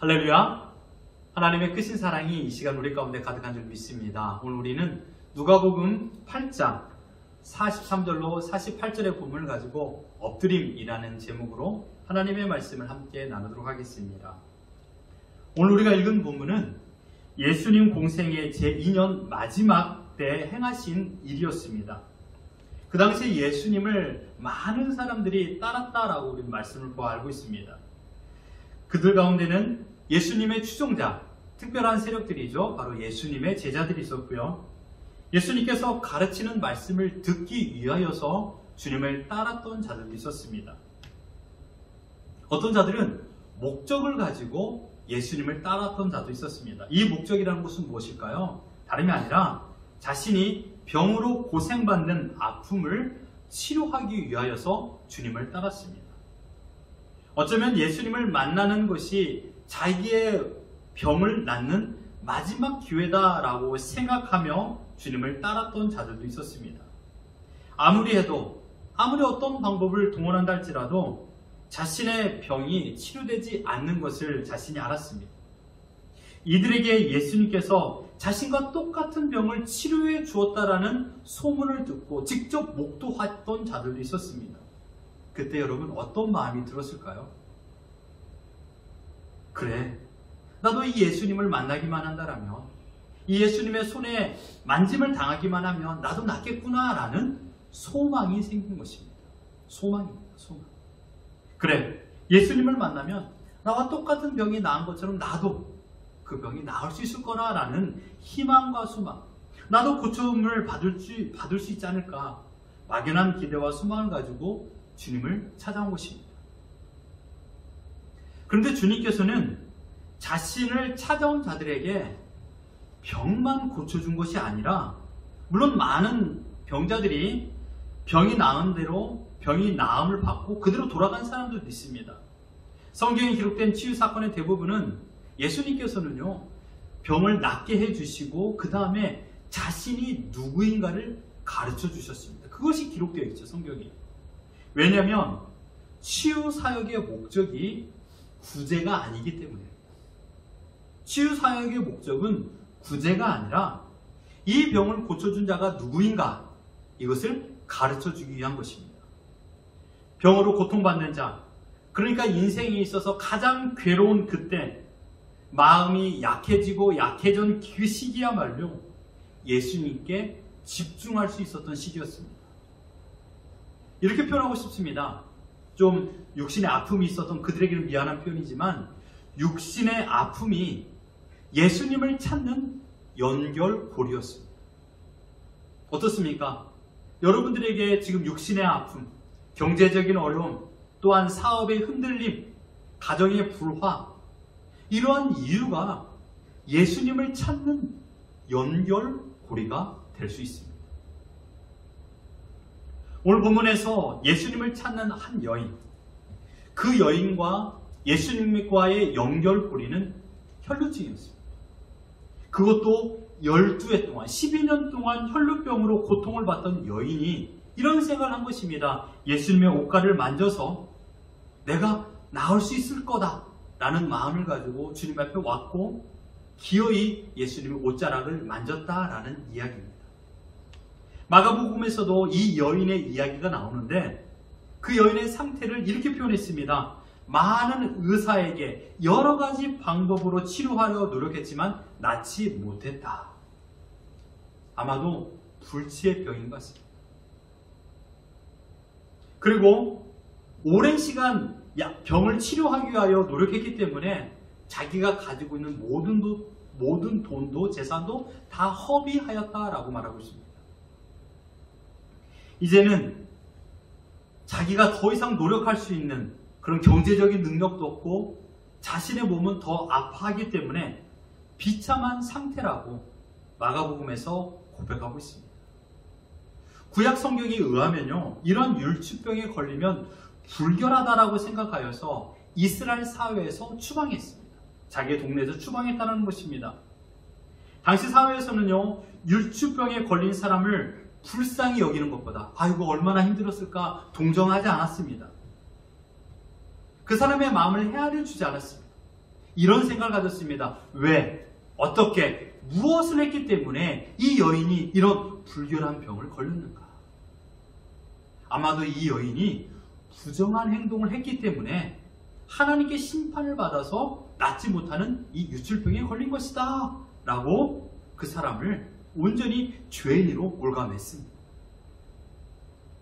할렐루야! 하나님의 크신 사랑이 이 시간 우리 가운데 가득한 줄 믿습니다. 오늘 우리는 누가복음 8장 43절로 48절의 본문을 가지고 엎드림이라는 제목으로 하나님의 말씀을 함께 나누도록 하겠습니다. 오늘 우리가 읽은 본문은 예수님 공생의 제2년 마지막 때 행하신 일이었습니다. 그 당시에 예수님을 많은 사람들이 따랐다라고 우리는 말씀을 보아 알고 있습니다. 그들 가운데는 예수님의 추종자, 특별한 세력들이죠. 바로 예수님의 제자들이 있었고요. 예수님께서 가르치는 말씀을 듣기 위하여서 주님을 따랐던 자들도 있었습니다. 어떤 자들은 목적을 가지고 예수님을 따랐던 자도 있었습니다. 이 목적이라는 것은 무엇일까요? 다름이 아니라 자신이 병으로 고생받는 아픔을 치료하기 위하여서 주님을 따랐습니다. 어쩌면 예수님을 만나는 것이 자기의 병을 낫는 마지막 기회다라고 생각하며 주님을 따랐던 자들도 있었습니다. 아무리 어떤 방법을 동원한다 할지라도 자신의 병이 치료되지 않는 것을 자신이 알았습니다. 이들에게 예수님께서 자신과 똑같은 병을 치료해 주었다라는 소문을 듣고 직접 목도했던 자들도 있었습니다. 그때 여러분 어떤 마음이 들었을까요? 그래, 나도 이 예수님을 만나기만 한다라면, 이 예수님의 손에 만짐을 당하기만 하면 나도 낫겠구나라는 소망이 생긴 것입니다. 소망입니다. 소망. 그래, 예수님을 만나면 나와 똑같은 병이 나은 것처럼 나도 그 병이 나을 수 있을 거라는 희망과 소망, 나도 고침을 받을 수 있지 않을까, 막연한 기대와 소망을 가지고 주님을 찾아온 것입니다. 그런데 주님께서는 자신을 찾아온 자들에게 병만 고쳐준 것이 아니라, 물론 많은 병자들이 병이 나은 대로 병이 나음을 받고 그대로 돌아간 사람들도 있습니다. 성경에 기록된 치유 사건의 대부분은 예수님께서는요, 병을 낫게 해주시고 그 다음에 자신이 누구인가를 가르쳐 주셨습니다. 그것이 기록되어 있죠, 성경에. 왜냐하면 치유 사역의 목적이 구제가 아니기 때문입니다. 치유 사역의 목적은 구제가 아니라 이 병을 고쳐준 자가 누구인가, 이것을 가르쳐 주기 위한 것입니다. 병으로 고통받는 자, 그러니까 인생에 있어서 가장 괴로운 그때 마음이 약해지고 약해진 그 시기야말로 예수님께 집중할 수 있었던 시기였습니다. 이렇게 표현하고 싶습니다. 좀 육신의 아픔이 있었던 그들에게는 미안한 표현이지만, 육신의 아픔이 예수님을 찾는 연결고리였습니다. 어떻습니까? 여러분들에게 지금 육신의 아픔, 경제적인 어려움, 또한 사업의 흔들림, 가정의 불화, 이러한 이유가 예수님을 찾는 연결고리가 될 수 있습니다. 오늘 본문에서 예수님을 찾는 한 여인, 그 여인과 예수님과의 연결고리는 혈루증이었습니다. 그것도 12해 동안, 12년 동안 혈루병으로 고통을 받던 여인이 이런 생각을 한 것입니다. 예수님의 옷가를 만져서 내가 나을 수 있을 거다 라는 마음을 가지고 주님 앞에 왔고 기어이 예수님의 옷자락을 만졌다라는 이야기입니다. 마가복음에서도 이 여인의 이야기가 나오는데, 그 여인의 상태를 이렇게 표현했습니다. 많은 의사에게 여러 가지 방법으로 치료하려 노력했지만 낫지 못했다. 아마도 불치의 병인 것 같습니다. 그리고 오랜 시간 병을 치료하기 위하여 노력했기 때문에 자기가 가지고 있는 모든 돈도 재산도 다 허비하였다라고 말하고 있습니다. 이제는 자기가 더 이상 노력할 수 있는 그런 경제적인 능력도 없고 자신의 몸은 더 아파하기 때문에 비참한 상태라고 마가복음에서 고백하고 있습니다. 구약 성경에 의하면요, 이런 율주병에 걸리면 불결하다라고 생각하여서 이스라엘 사회에서 추방했습니다. 자기의 동네에서 추방했다는 것입니다. 당시 사회에서는요, 율주병에 걸린 사람을 불쌍히 여기는 것보다 아이고 얼마나 힘들었을까 동정하지 않았습니다. 그 사람의 마음을 헤아려 주지 않았습니다. 이런 생각을 가졌습니다. 왜? 어떻게? 무엇을 했기 때문에 이 여인이 이런 불결한 병을 걸렸는가? 아마도 이 여인이 부정한 행동을 했기 때문에 하나님께 심판을 받아서 낫지 못하는 이 유출병에 걸린 것이다 라고 그 사람을 온전히 죄인으로 몰감했습니다.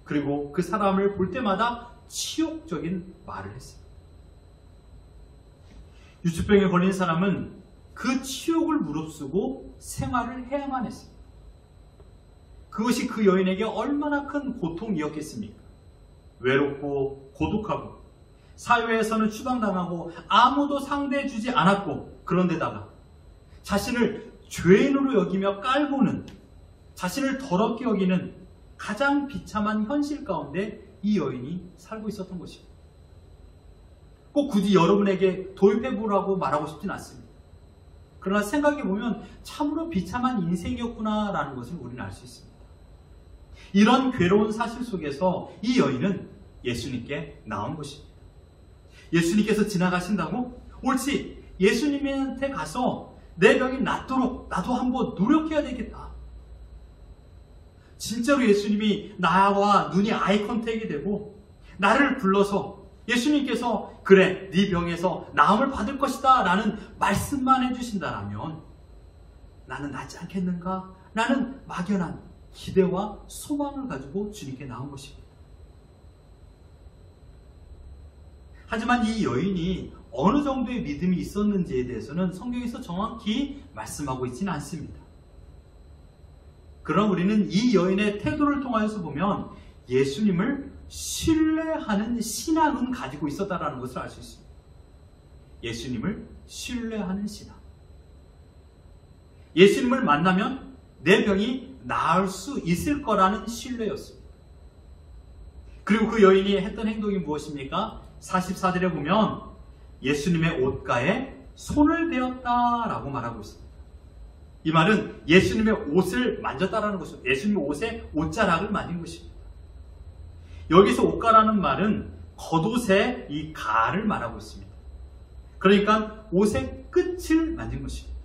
그리고 그 사람을 볼 때마다 치욕적인 말을 했습니다. 유출병에 걸린 사람은 그 치욕을 무릅쓰고 생활을 해야만 했습니다. 그것이 그 여인에게 얼마나 큰 고통이었겠습니까? 외롭고 고독하고 사회에서는 추방당하고 아무도 상대해주지 않았고, 그런데다가 자신을 죄인으로 여기며 깔보는, 자신을 더럽게 여기는 가장 비참한 현실 가운데 이 여인이 살고 있었던 것입니다. 꼭 굳이 여러분에게 도입해보라고 말하고 싶진 않습니다. 그러나 생각해보면 참으로 비참한 인생이었구나라는 것을 우리는 알 수 있습니다. 이런 괴로운 사실 속에서 이 여인은 예수님께 나온 것입니다. 예수님께서 지나가신다고? 옳지, 예수님한테 가서 내 병이 낫도록 나도 한번 노력해야 되겠다. 진짜로 예수님이 나와 눈이 아이 컨택이 되고 나를 불러서 예수님께서 그래, 네 병에서 나음을 받을 것이다 라는 말씀만 해주신다라면 나는 낫지 않겠는가? 라는 막연한 기대와 소망을 가지고 주님께 나온 것입니다. 하지만 이 여인이 어느 정도의 믿음이 있었는지에 대해서는 성경에서 정확히 말씀하고 있지는 않습니다. 그러나 우리는 이 여인의 태도를 통하여서 보면 예수님을 신뢰하는 신앙은 가지고 있었다는 것을 알 수 있습니다. 예수님을 신뢰하는 신앙. 예수님을 만나면 내 병이 나을 수 있을 거라는 신뢰였습니다. 그리고 그 여인이 했던 행동이 무엇입니까? 44절에 보면 예수님의 옷가에 손을 대었다라고 말하고 있습니다. 이 말은 예수님의 옷을 만졌다라는 것입니다. 예수님의 옷에 옷자락을 만진 것입니다. 여기서 옷가라는 말은 겉옷의 이 가를 말하고 있습니다. 그러니까 옷의 끝을 만진 것입니다.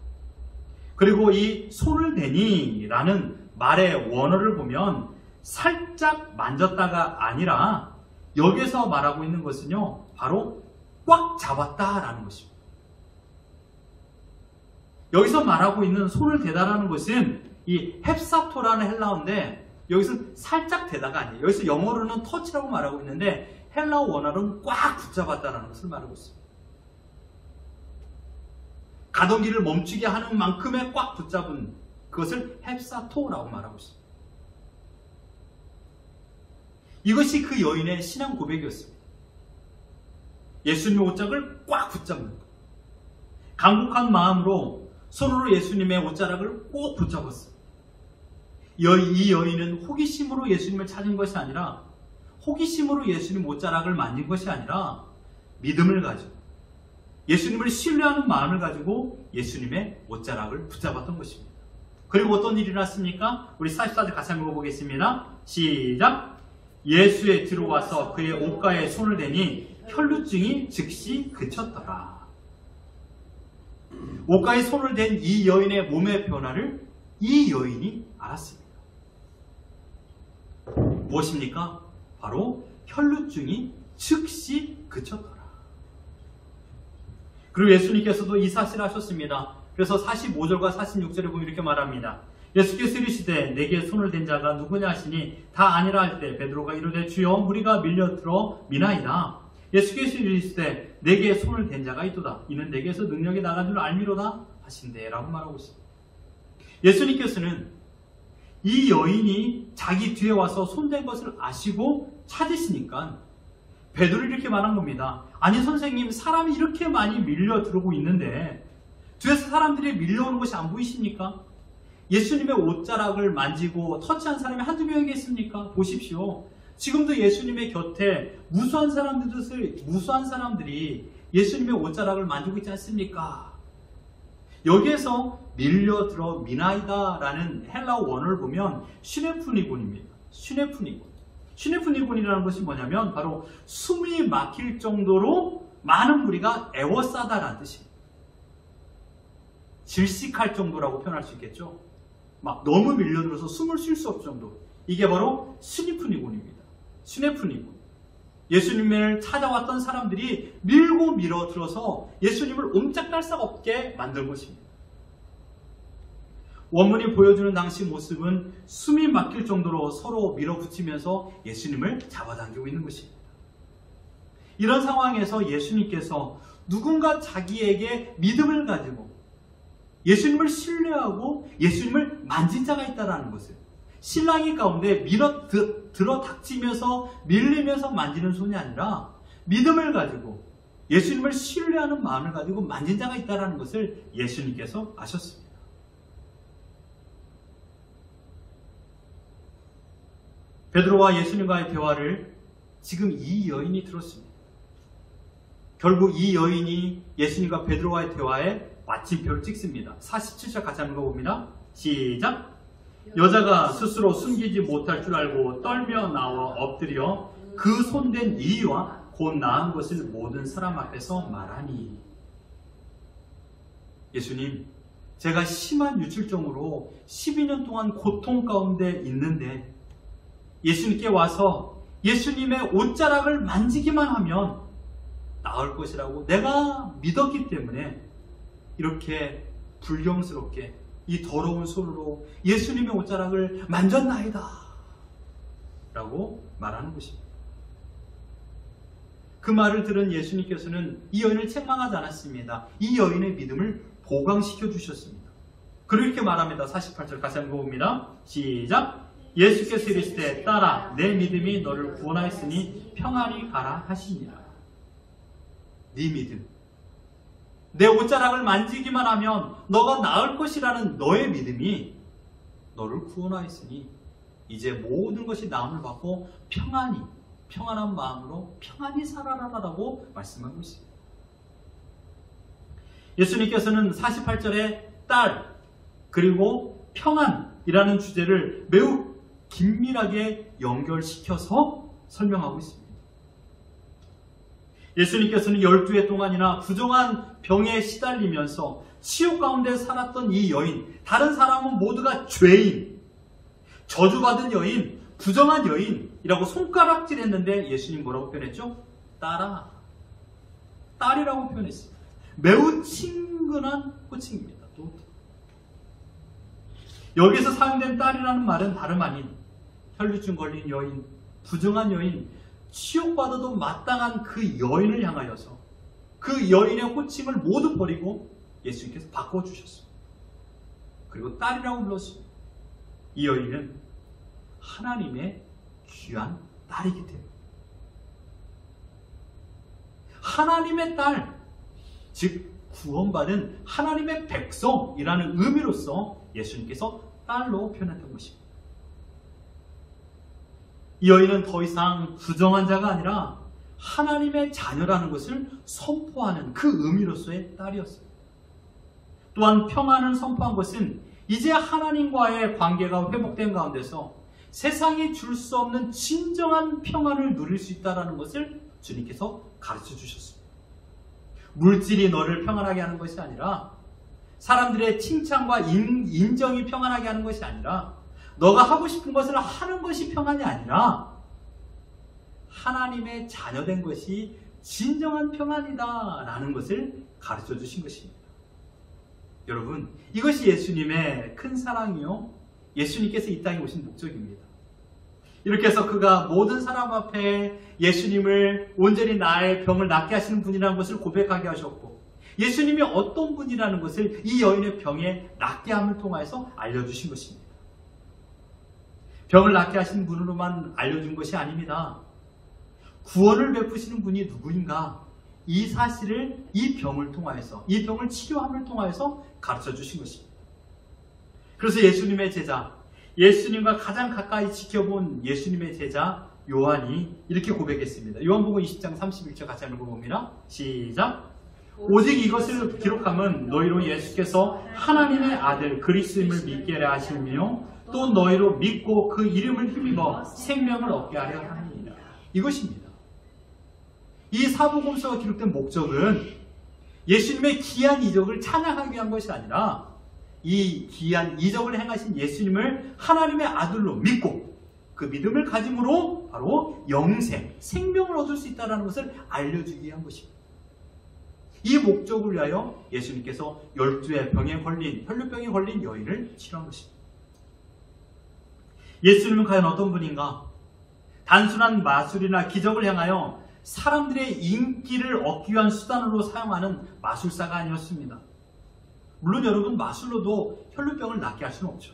그리고 이 손을 대니 라는 말의 원어를 보면 살짝 만졌다가 아니라 여기서 말하고 있는 것은요, 바로 꽉 잡았다라는 것입니다. 여기서 말하고 있는 손을 대다라는 것은 이 헵사토라는 헬라어인데 여기서 살짝 대다가 아니에요. 여기서 영어로는 터치라고 말하고 있는데 헬라어 원어로는 꽉 붙잡았다라는 것을 말하고 있습니다. 가던 길을 멈추게 하는 만큼의 꽉 붙잡은 그것을 헵사토라고 말하고 있습니다. 이것이 그 여인의 신앙 고백이었습니다. 예수님의 옷자락을 꽉 붙잡는 것. 간곡한 마음으로 손으로 예수님의 옷자락을 꼭 붙잡았어요. 이 여인은 호기심으로 예수님을 찾은 것이 아니라, 호기심으로 예수님 옷자락을 만진 것이 아니라 믿음을 가지고 예수님을 신뢰하는 마음을 가지고 예수님의 옷자락을 붙잡았던 것입니다. 그리고 어떤 일이 났습니까? 우리 44절 같이 한번 읽어보겠습니다. 시작! 예수의 뒤로 와서 그의 옷가에 손을 대니 혈루증이 즉시 그쳤더라. 옷가에 손을 댄 이 여인의 몸의 변화를 이 여인이 알았습니다. 무엇입니까? 바로 혈루증이 즉시 그쳤더라. 그리고 예수님께서도 이 사실을 하셨습니다. 그래서 45절과 46절에 보면 이렇게 말합니다. 예수께서 이르시되 내게 손을 댄 자가 누구냐 하시니 다 아니라 할 때 베드로가 이르되 주여 무리가 밀려들어 미나이다. 예수께서 이르시되 내게 손을 댄 자가 있도다. 이는 내게서 능력이 나간 줄 알미로다 하신대 라고 말하고 있습니다. 예수님께서는 이 여인이 자기 뒤에 와서 손댄 것을 아시고 찾으시니까 베드로를 이렇게 말한 겁니다. 아니 선생님, 사람이 이렇게 많이 밀려 들어오고 있는데 뒤에서 사람들이 밀려오는 것이 안 보이십니까? 예수님의 옷자락을 만지고 터치한 사람이 한두 명이겠습니까? 보십시오. 지금도 예수님의 곁에 무수한 사람들이 예수님의 옷자락을 만지고 있지 않습니까? 여기에서 밀려들어 미나이다 라는 헬라어 원어를 보면 시네프니곤입니다. 시네프니곤이라는 것이 뭐냐면 바로 숨이 막힐 정도로 많은 무리가 애워싸다라는 뜻입니다. 질식할 정도라고 표현할 수 있겠죠. 막 너무 밀려들어서 숨을 쉴 수 없을 정도. 이게 바로 스니프니군입니다. 스네프니군. 예수님을 찾아왔던 사람들이 밀고 밀어들어서 예수님을 옴짝달싹 없게 만든 것입니다. 원문이 보여주는 당시 모습은 숨이 막힐 정도로 서로 밀어붙이면서 예수님을 잡아당기고 있는 것입니다. 이런 상황에서 예수님께서 누군가 자기에게 믿음을 가지고 예수님을 신뢰하고 예수님을 만진 자가 있다는 것을, 신랑이 가운데 들어 닥치면서 밀리면서 만지는 손이 아니라 믿음을 가지고 예수님을 신뢰하는 마음을 가지고 만진 자가 있다는 것을 예수님께서 아셨습니다. 베드로와 예수님과의 대화를 지금 이 여인이 들었습니다. 결국 이 여인이 예수님과 베드로와의 대화에 마침표를 찍습니다. 47절 같이 한번 읽어봅니다. 시작! 여자가 스스로 숨기지 못할 줄 알고 떨며 나와 엎드려 그 손댄 이유와 곧 나은 것을 모든 사람 앞에서 말하니. 예수님, 제가 심한 유출증으로 12년 동안 고통 가운데 있는데 예수님께 와서 예수님의 옷자락을 만지기만 하면 나을 것이라고 내가 믿었기 때문에 이렇게 불경스럽게 이 더러운 손으로 예수님의 옷자락을 만졌나이다 라고 말하는 것입니다. 그 말을 들은 예수님께서는 이 여인을 책망하지 않았습니다. 이 여인의 믿음을 보강시켜 주셨습니다. 그리고 이렇게 말합니다. 48절 같이 한번 봅니다. 시작! 예수께서 이르시되 딸아 내 믿음이 너를 구원하였으니 평안히 가라 하시니라. 네 믿음, 내 옷자락을 만지기만 하면 너가 나을 것이라는 너의 믿음이 너를 구원하였으니 이제 모든 것이 나음을 받고 평안한 마음으로 평안히 살아라라고 말씀한 것입니다. 예수님께서는 48절에 딸 그리고 평안이라는 주제를 매우 긴밀하게 연결시켜서 설명하고 있습니다. 예수님께서는 12해 동안이나 부정한 병에 시달리면서 치욕 가운데 살았던 이 여인, 다른 사람은 모두가 죄인, 저주받은 여인, 부정한 여인이라고 손가락질했는데 예수님 뭐라고 표현했죠? 딸아, 딸이라고 표현했습니다. 매우 친근한 호칭입니다. 또 여기서 사용된 딸이라는 말은 다름 아닌 혈루증 걸린 여인, 부정한 여인, 치욕받아도 마땅한 그 여인을 향하여서 그 여인의 호칭을 모두 버리고 예수님께서 바꿔주셨습니다. 그리고 딸이라고 불렀습니다. 이 여인은 하나님의 귀한 딸이기 때문에 하나님의 딸, 즉 구원받은 하나님의 백성이라는 의미로서 예수님께서 딸로 표현했던 것입니다. 이 여인은 더 이상 부정한 자가 아니라 하나님의 자녀라는 것을 선포하는 그 의미로서의 딸이었습니다. 또한 평안을 선포한 것은 이제 하나님과의 관계가 회복된 가운데서 세상이 줄 수 없는 진정한 평안을 누릴 수 있다는 것을 주님께서 가르쳐 주셨습니다. 물질이 너를 평안하게 하는 것이 아니라, 사람들의 칭찬과 인정이 평안하게 하는 것이 아니라, 너가 하고 싶은 것을 하는 것이 평안이 아니라 하나님의 자녀된 것이 진정한 평안이다 라는 것을 가르쳐 주신 것입니다. 여러분, 이것이 예수님의 큰 사랑이요, 예수님께서 이 땅에 오신 목적입니다. 이렇게 해서 그가 모든 사람 앞에 예수님을 온전히 나의 병을 낫게 하시는 분이라는 것을 고백하게 하셨고, 예수님이 어떤 분이라는 것을 이 여인의 병에 낫게 함을 통해서 알려주신 것입니다. 병을 낫게 하신 분으로만 알려준 것이 아닙니다. 구원을 베푸시는 분이 누구인가, 이 사실을 이 병을 통하여서, 이 병을 치료함을 통하여서 가르쳐 주신 것입니다. 그래서 예수님의 제자, 예수님과 가장 가까이 지켜본 예수님의 제자 요한이 이렇게 고백했습니다. 요한복음 20장 31절 같이 한번 읽어봅니다. 시작! 오직 이것을 기록함은 너희로 예수께서 하나님의 아들 그리스도임을 믿게 하려 하시며 또 너희로 믿고 그 이름을 힘입어 생명을 얻게 하려 함이니라. 이것입니다. 이 사복음서가 기록된 목적은 예수님의 귀한 이적을 찬양하기 위한 것이 아니라 이 귀한 이적을 행하신 예수님을 하나님의 아들로 믿고 그 믿음을 가짐으로 바로 영생, 생명을 얻을 수 있다는 것을 알려주기 위한 것입니다. 이 목적을 위하여 예수님께서 12의 병에 걸린, 혈루병에 걸린 여인을 치료한 것입니다. 예수님은 과연 어떤 분인가? 단순한 마술이나 기적을 향하여 사람들의 인기를 얻기 위한 수단으로 사용하는 마술사가 아니었습니다. 물론 여러분, 마술로도 혈루병을 낫게 할 수는 없죠.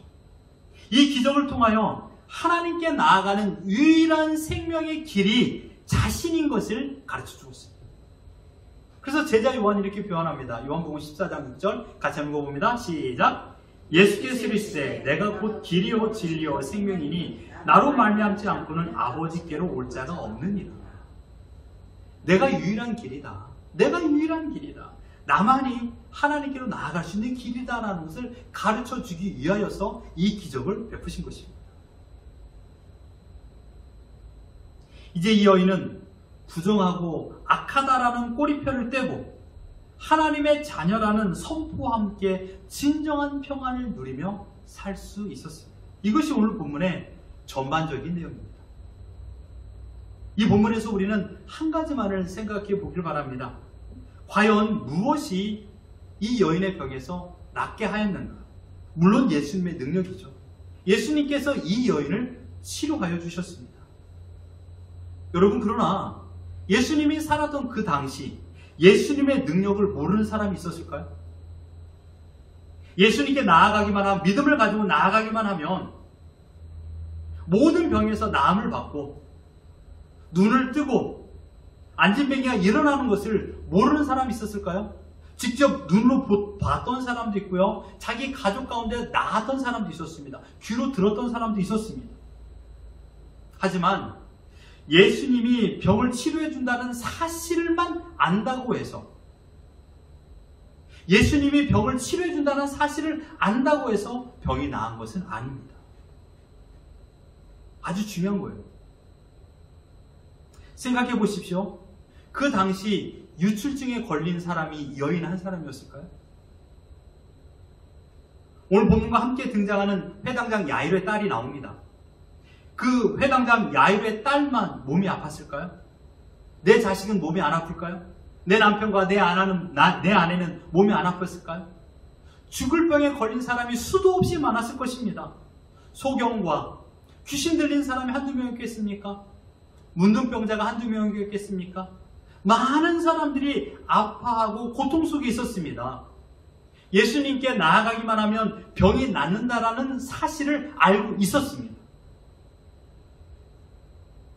이 기적을 통하여 하나님께 나아가는 유일한 생명의 길이 자신인 것을 가르쳐 주었습니다. 그래서 제자 요한이 이렇게 표현합니다. 요한복음 14장 6절 같이 한번 읽어봅니다. 시작. 예수께서 이르시되 내가 곧 길이요 진리요 생명이니 나로 말미암지 않고는 아버지께로 올 자가 없느니라. 내가 유일한 길이다. 내가 유일한 길이다. 나만이 하나님께로 나아갈 수 있는 길이다라는 것을 가르쳐 주기 위하여서 이 기적을 베푸신 것입니다. 이제 이 여인은 부정하고 악하다라는 꼬리표를 떼고 하나님의 자녀라는 선포와 함께 진정한 평안을 누리며 살 수 있었습니다. 이것이 오늘 본문의 전반적인 내용입니다. 이 본문에서 우리는 한 가지만을 생각해 보길 바랍니다. 과연 무엇이 이 여인의 병에서 낫게 하였는가? 물론 예수님의 능력이죠. 예수님께서 이 여인을 치료하여 주셨습니다. 여러분, 그러나 예수님이 살았던 그 당시 예수님의 능력을 모르는 사람이 있었을까요? 예수님께 나아가기만 하면, 믿음을 가지고 나아가기만 하면 모든 병에서 나음을 받고 눈을 뜨고 안진뱅이가 일어나는 것을 모르는 사람이 있었을까요? 직접 눈으로 봤던 사람도 있고요. 자기 가족 가운데 나았던 사람도 있었습니다. 귀로 들었던 사람도 있었습니다. 하지만 예수님이 병을 치료해 준다는 사실만 안다고 해서, 예수님이 병을 치료해 준다는 사실을 안다고 해서 병이 나은 것은 아닙니다. 아주 중요한 거예요. 생각해 보십시오. 그 당시 유출증에 걸린 사람이 여인 한 사람이었을까요? 오늘 본문과 함께 등장하는 회당장 야이로의 딸이 나옵니다. 그 회당장 야이로의 딸만 몸이 아팠을까요? 내 자식은 몸이 안 아플까요? 내 남편과 내 아내는 몸이 안 아팠을까요? 죽을 병에 걸린 사람이 수도 없이 많았을 것입니다. 소경과 귀신 들린 사람이 한두 명이었겠습니까? 문둥병자가 한두 명이었겠습니까? 많은 사람들이 아파하고 고통 속에 있었습니다. 예수님께 나아가기만 하면 병이 낫는다라는 사실을 알고 있었습니다.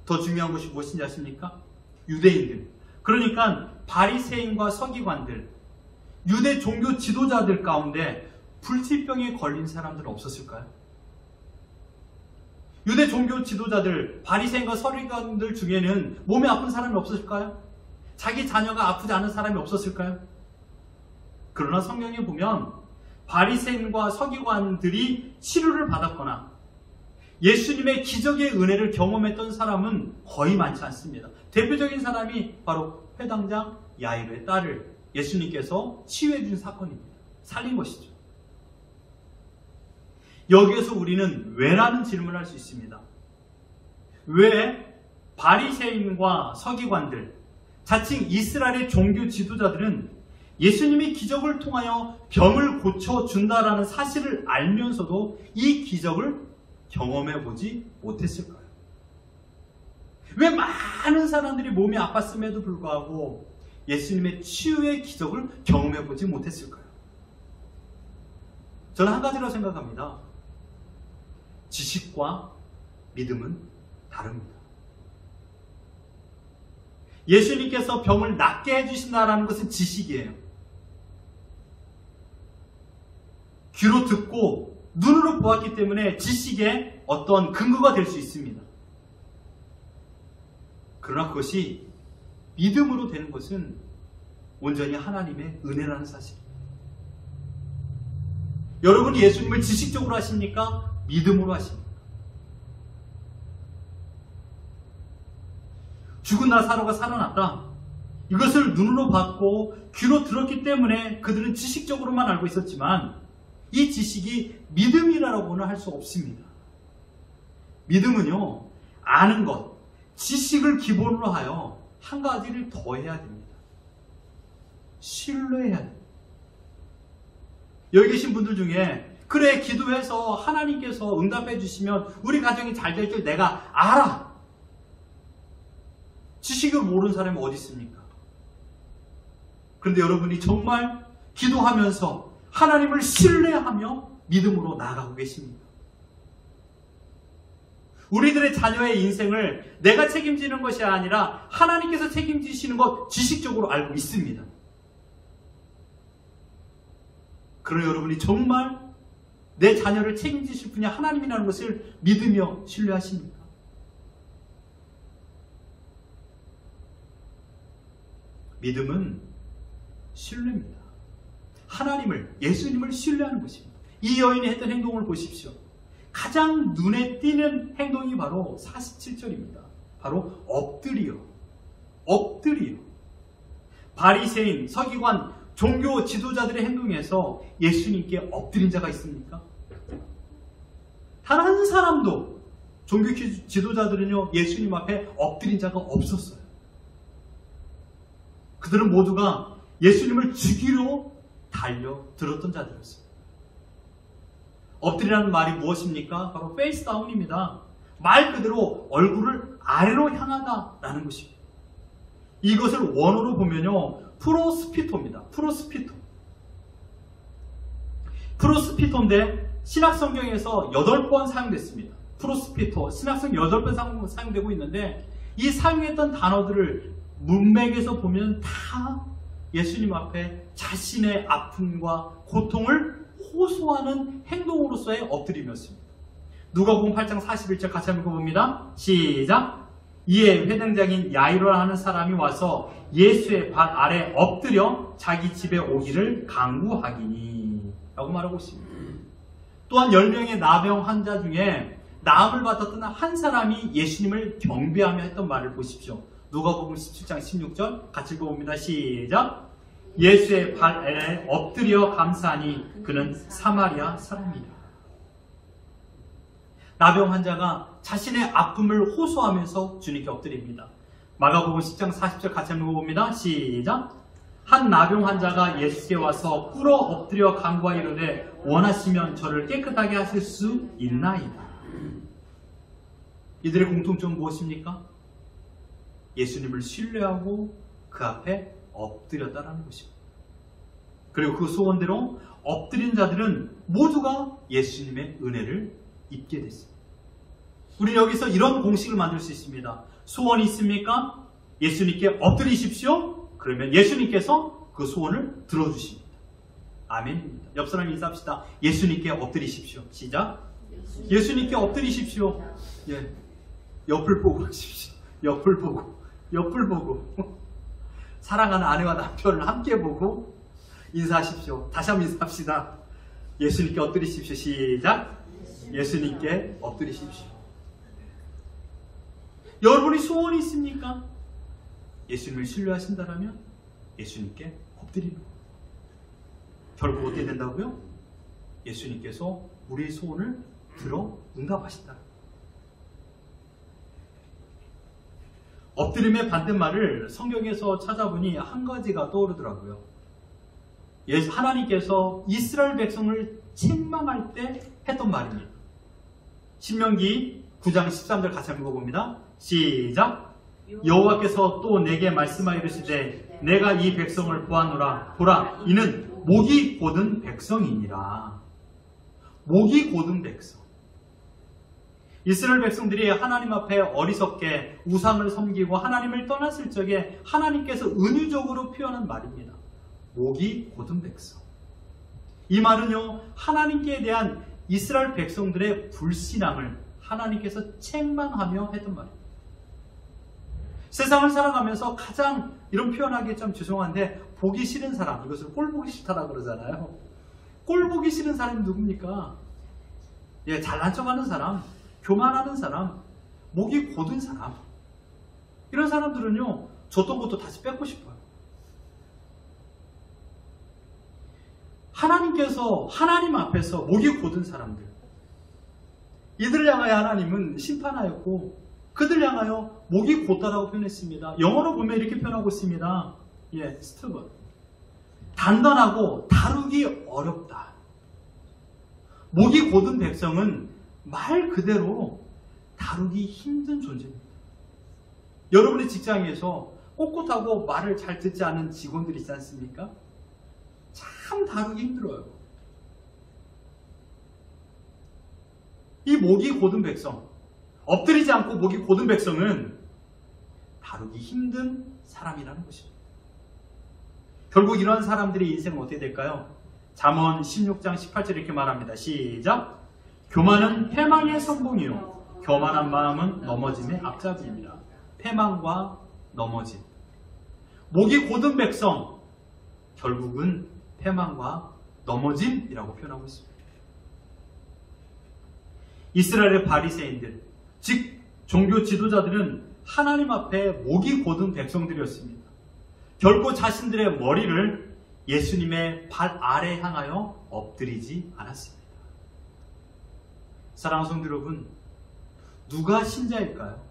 더 중요한 것이 무엇인지 아십니까? 유대인들, 그러니까 바리새인과 서기관들, 유대 종교 지도자들 가운데 불치병에 걸린 사람들은 없었을까요? 유대 종교 지도자들, 바리새인과 서기관들 중에는 몸이 아픈 사람이 없었을까요? 자기 자녀가 아프지 않은 사람이 없었을까요? 그러나 성경에 보면 바리새인과 서기관들이 치료를 받았거나 예수님의 기적의 은혜를 경험했던 사람은 거의 많지 않습니다. 대표적인 사람이 바로 회당장 야이로의 딸을 예수님께서 치유해 준 사건입니다. 살린 것이죠. 여기에서 우리는 왜라는 질문을 할 수 있습니다. 왜 바리새인과 서기관들, 자칭 이스라엘의 종교 지도자들은 예수님이 기적을 통하여 병을 고쳐준다라는 사실을 알면서도 이 기적을 경험해보지 못했을까요? 왜 많은 사람들이 몸이 아팠음에도 불구하고 예수님의 치유의 기적을 경험해보지 못했을까요? 저는 한 가지로 생각합니다. 지식과 믿음은 다릅니다. 예수님께서 병을 낫게 해주신다는 것은 지식이에요. 귀로 듣고 눈으로 보았기 때문에 지식의 어떤 근거가 될 수 있습니다. 그러나 그것이 믿음으로 되는 것은 온전히 하나님의 은혜라는 사실입니다. 여러분이 예수님을 지식적으로 하십니까? 믿음으로 하십니까? 죽은 나사로가 살아났다. 이것을 눈으로 봤고 귀로 들었기 때문에 그들은 지식적으로만 알고 있었지만 이 지식이 믿음이라고는 할 수 없습니다. 믿음은요, 아는 것, 지식을 기본으로 하여 한 가지를 더 해야 됩니다. 신뢰해야 됩니다. 여기 계신 분들 중에 그래, 기도해서 하나님께서 응답해 주시면 우리 가정이 잘 될 줄 내가 알아. 지식을 모르는 사람이 어디 있습니까? 그런데 여러분이 정말 기도하면서 하나님을 신뢰하며 믿음으로 나아가고 계십니다. 우리들의 자녀의 인생을 내가 책임지는 것이 아니라 하나님께서 책임지시는 것 지식적으로 알고 있습니다. 그러나 여러분이 정말 내 자녀를 책임지실 분이 하나님이라는 것을 믿으며 신뢰하십니까? 믿음은 신뢰입니다. 하나님을, 예수님을 신뢰하는 것입니다. 이 여인이 했던 행동을 보십시오. 가장 눈에 띄는 행동이 바로 47절입니다. 바로 엎드려. 바리새인, 서기관, 종교 지도자들의 행동에서 예수님께 엎드린 자가 있습니까? 단 한 사람도 종교 지도자들은요, 예수님 앞에 엎드린 자가 없었어요. 그들은 모두가 예수님을 죽이러 달려들었던 자들이었어요. 엎드리라는 말이 무엇입니까? 바로 페이스 다운입니다. 말 그대로 얼굴을 아래로 향하다라는 것입니다. 이것을 원어로 보면요, 프로스피토입니다. 프로스피토인데 신약성경에서 8번 사용됐습니다. 프로스피토, 신약성 8번 사용되고 있는데 이 사용했던 단어들을 문맥에서 보면 다 예수님 앞에 자신의 아픔과 고통을 호소하는 행동으로서의 엎드림이었습니다. 누가복음 8장 41절 같이 한번 읽어봅니다. 시작! 이에 회당장인 야이로라 하는 사람이 와서 예수의 발 아래 엎드려 자기 집에 오기를 강구하기니 라고 말하고 있습니다. 또한 10명의 나병 환자 중에 나음을 받았던 한 사람이 예수님을 경배하며 했던 말을 보십시오. 누가복음 17장 16절 같이 읽어봅니다. 시작! 예수의 발 아래 엎드려 감사하니 그는 사마리아 사람이라. 나병 환자가 자신의 아픔을 호소하면서 주님께 엎드립니다. 마가복음 10장 40절 같이 한번 읽어봅니다. 시작! 한 나병 환자가 예수께 와서 꿇어 엎드려 간구하여 이르되 원하시면 저를 깨끗하게 하실 수 있나이다. 이들의 공통점은 무엇입니까? 예수님을 신뢰하고 그 앞에 엎드렸다라는 것입니다. 그리고 그 소원대로 엎드린 자들은 모두가 예수님의 은혜를 입게 됐습니다. 우리는 여기서 이런 공식을 만들 수 있습니다. 소원이 있습니까? 예수님께 엎드리십시오. 그러면 예수님께서 그 소원을 들어주십니다. 아멘입니다. 옆 사람 인사합시다. 예수님께 엎드리십시오. 시작. 예수님께 엎드리십시오. 예. 옆을 보고 하십시오. 옆을 보고 사랑하는 아내와 남편을 함께 보고 인사하십시오. 다시 한번 인사합시다. 예수님께 엎드리십시오. 시작. 예수님께 엎드리십시오. 여러분이 소원이 있습니까? 예수님을 신뢰하신다면 예수님께 엎드리는 겁니다. 결국 어떻게 된다고요? 예수님께서 우리의 소원을 들어 응답하신다. 엎드림의 반대말을 성경에서 찾아보니 한 가지가 떠오르더라고요. 하나님께서 이스라엘 백성을 책망할 때 했던 말입니다. 신명기 9장 13절 같이 한번 읽어봅니다. 시작! 여호와께서 또 내게 말씀하여 이르시되 내가 이 백성을 보았노라. 보라, 이는 목이 곧은 백성이니라. 목이 곧은 백성. 이스라엘 백성들이 하나님 앞에 어리석게 우상을 섬기고 하나님을 떠났을 적에 하나님께서 은유적으로 표현한 말입니다. 목이 곧은 백성. 이 말은요, 하나님께 대한 이스라엘 백성들의 불신앙을 하나님께서 책망하며 했던 말입니다. 세상을 살아가면서 가장 이런 표현하기 좀 죄송한데 보기 싫은 사람, 이것을 꼴 보기 싫다라고 그러잖아요. 꼴 보기 싫은 사람이 누굽니까? 예, 잘난 척하는 사람, 교만하는 사람, 목이 곧은 사람. 이런 사람들은요, 줬던 것도 다시 뺏고 싶어요. 하나님께서 하나님 앞에서 목이 곧은 사람들, 이들을 향하여 하나님은 심판하였고 그들을 향하여 목이 곧다라고 표현했습니다. 영어로 보면 이렇게 표현하고 있습니다. 스튜번. 단단하고 다루기 어렵다. 목이 곧은 백성은 말 그대로 다루기 힘든 존재입니다. 여러분의 직장에서 꼿꼿하고 말을 잘 듣지 않은 직원들이 있지 않습니까? 참 다루기 힘들어요. 이 목이 곧은 백성, 엎드리지 않고 목이 곧은 백성은 다루기 힘든 사람이라는 것입니다. 결국 이러한 사람들의 인생은 어떻게 될까요? 잠언 16장 18절 이렇게 말합니다. 시작! 교만은 패망의 선봉이요 교만한 마음은 넘어짐의 앞잡이입니다. 패망과 넘어짐. 목이 곧은 백성, 결국은 패망과 넘어짐이라고 표현하고 있습니다. 이스라엘의 바리새인들, 즉 종교 지도자들은 하나님 앞에 목이 곧은 백성들이었습니다. 결코 자신들의 머리를 예수님의 발 아래 향하여 엎드리지 않았습니다. 사랑하는 성도 여러분, 누가 신자일까요?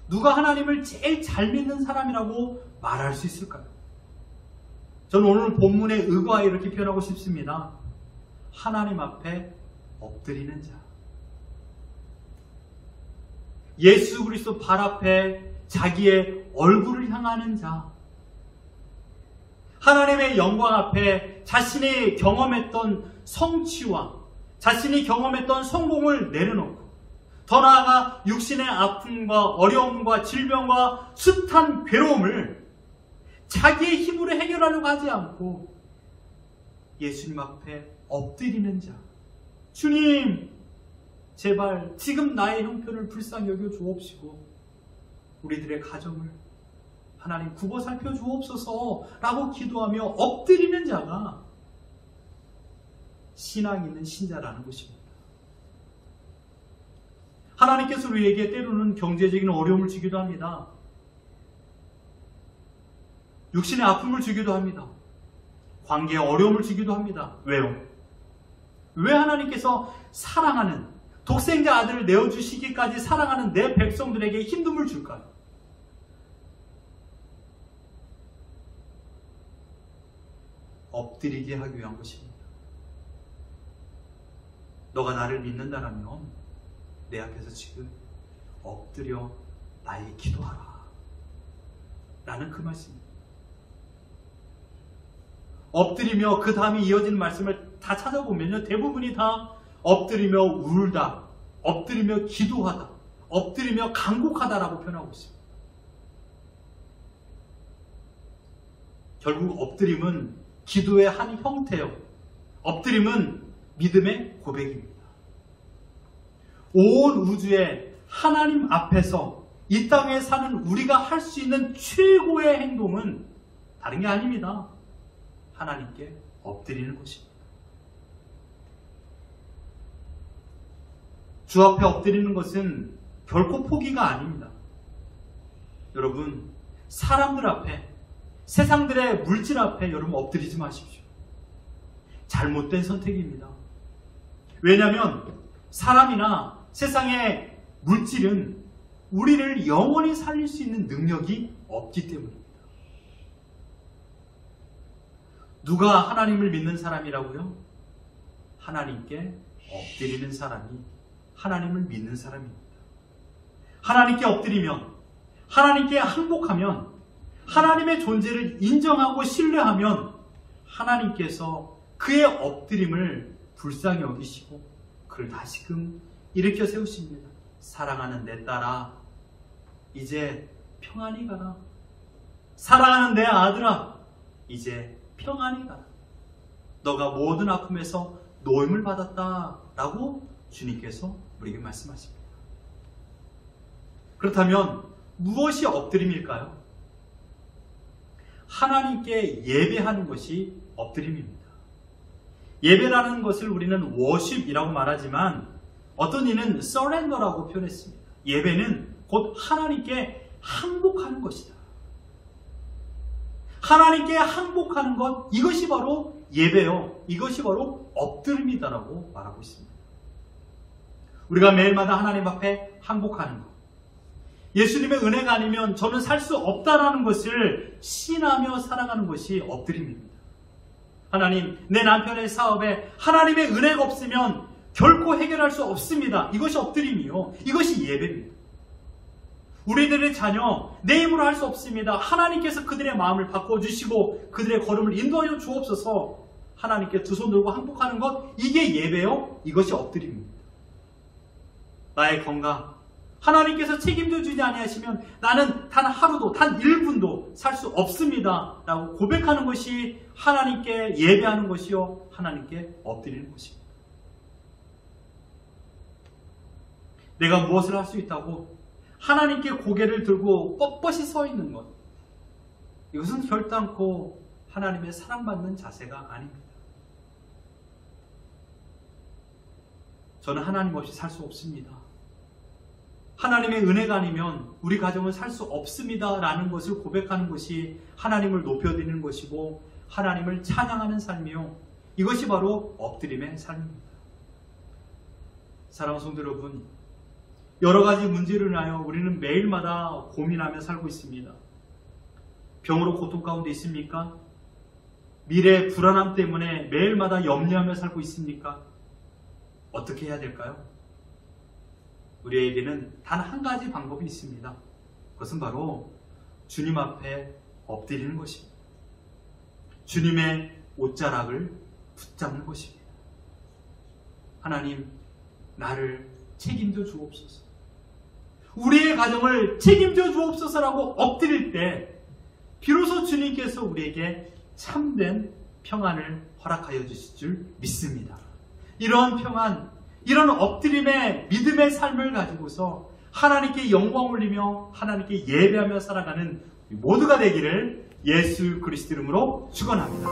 누가 하나님을 제일 잘 믿는 사람이라고 말할 수 있을까요? 저는 오늘 본문의 의거하여 이렇게 표현하고 싶습니다. 하나님 앞에 엎드리는 자. 예수 그리스도 발 앞에 자기의 얼굴을 향하는 자. 하나님의 영광 앞에 자신이 경험했던 성취와 자신이 경험했던 성공을 내려놓고 더 나아가 육신의 아픔과 어려움과 질병과 숱한 괴로움을 자기의 힘으로 해결하려고 하지 않고 예수님 앞에 엎드리는 자. 주님, 제발 지금 나의 형편을 불쌍히 여겨 주옵시고 우리들의 가정을 하나님 굽어 살펴 주옵소서 라고 기도하며 엎드리는 자가 신앙 있는 신자라는 것입니다. 하나님께서 우리에게 때로는 경제적인 어려움을 주기도 합니다. 육신의 아픔을 주기도 합니다. 관계에 어려움을 주기도 합니다. 왜요? 왜 하나님께서 사랑하는 독생자 아들을 내어주시기까지 사랑하는 내 백성들에게 힘듦을 줄까요? 엎드리게 하기 위한 것입니다. 너가 나를 믿는다라면 내 앞에서 지금 엎드려 나에게 기도하라 라는 그 말씀입니다. 엎드리며 그 다음에 이어지는 말씀을 다 찾아보면요, 대부분이 다 엎드리며 울다, 엎드리며 기도하다, 엎드리며 간곡하다라고 표현하고 있습니다. 결국 엎드림은 기도의 한 형태요. 엎드림은 믿음의 고백입니다. 온 우주에 하나님 앞에서 이 땅에 사는 우리가 할 수 있는 최고의 행동은 다른 게 아닙니다. 하나님께 엎드리는 것입니다. 주 앞에 엎드리는 것은 결코 포기가 아닙니다. 여러분, 사람들 앞에, 세상들의 물질 앞에 여러분 엎드리지 마십시오. 잘못된 선택입니다. 왜냐하면 사람이나 세상의 물질은 우리를 영원히 살릴 수 있는 능력이 없기 때문입니다. 누가 하나님을 믿는 사람이라고요? 하나님께 엎드리는 사람이 하나님을 믿는 사람입니다. 하나님께 엎드리면, 하나님께 항복하면, 하나님의 존재를 인정하고 신뢰하면 하나님께서 그의 엎드림을 불쌍히 여기시고 그를 다시금 일으켜 세우십니다. 사랑하는 내 딸아, 이제 평안히 가라. 사랑하는 내 아들아, 이제 평안히 가라. 너가 모든 아픔에서 노임을 받았다 라고 주님께서 우리에게 말씀하십니다. 그렇다면 무엇이 엎드림일까요? 하나님께 예배하는 것이 엎드림입니다. 예배라는 것을 우리는 워십이라고 말하지만 어떤 이는 서렌더라고 표현했습니다. 예배는 곧 하나님께 항복하는 것이다. 하나님께 항복하는 것, 이것이 바로 예배요. 이것이 바로 엎드림이다라고 말하고 있습니다. 우리가 매일마다 하나님 앞에 항복하는 것. 예수님의 은혜가 아니면 저는 살 수 없다라는 것을 신하며 살아가는 것이 엎드림입니다. 하나님, 내 남편의 사업에 하나님의 은혜가 없으면 결코 해결할 수 없습니다. 이것이 엎드림이요. 이것이 예배입니다. 우리들의 자녀, 내 힘으로 할 수 없습니다. 하나님께서 그들의 마음을 바꿔주시고 그들의 걸음을 인도하여 주옵소서. 하나님께 두 손 들고 항복하는 것, 이게 예배요. 이것이 엎드림입니다. 나의 건강, 하나님께서 책임져 주지 아니하시면 나는 단 하루도, 단 1분도 살 수 없습니다. 라고 고백하는 것이 하나님께 예배하는 것이요. 하나님께 엎드리는 것입니다. 내가 무엇을 할 수 있다고 하나님께 고개를 들고 뻣뻣이 서 있는 것, 이것은 결단코 하나님의 사랑받는 자세가 아닙니다. 저는 하나님 없이 살 수 없습니다. 하나님의 은혜가 아니면 우리 가정은 살 수 없습니다 라는 것을 고백하는 것이 하나님을 높여드리는 것이고 하나님을 찬양하는 삶이요, 이것이 바로 엎드림의 삶입니다. 사랑하는 성도 여러분, 여러 가지 문제를 인하여 우리는 매일마다 고민하며 살고 있습니다. 병으로 고통 가운데 있습니까? 미래의 불안함 때문에 매일마다 염려하며 살고 있습니까? 어떻게 해야 될까요? 우리에게는 단 한 가지 방법이 있습니다. 그것은 바로 주님 앞에 엎드리는 것입니다. 주님의 옷자락을 붙잡는 것입니다. 하나님, 나를 책임져 주옵소서. 우리의 가정을 책임져 주옵소서라고 엎드릴 때 비로소 주님께서 우리에게 참된 평안을 허락하여 주실 줄 믿습니다. 이런 평안, 이런 엎드림의 믿음의 삶을 가지고서 하나님께 영광 올리며 하나님께 예배하며 살아가는 모두가 되기를 예수 그리스도 이름으로 축원합니다.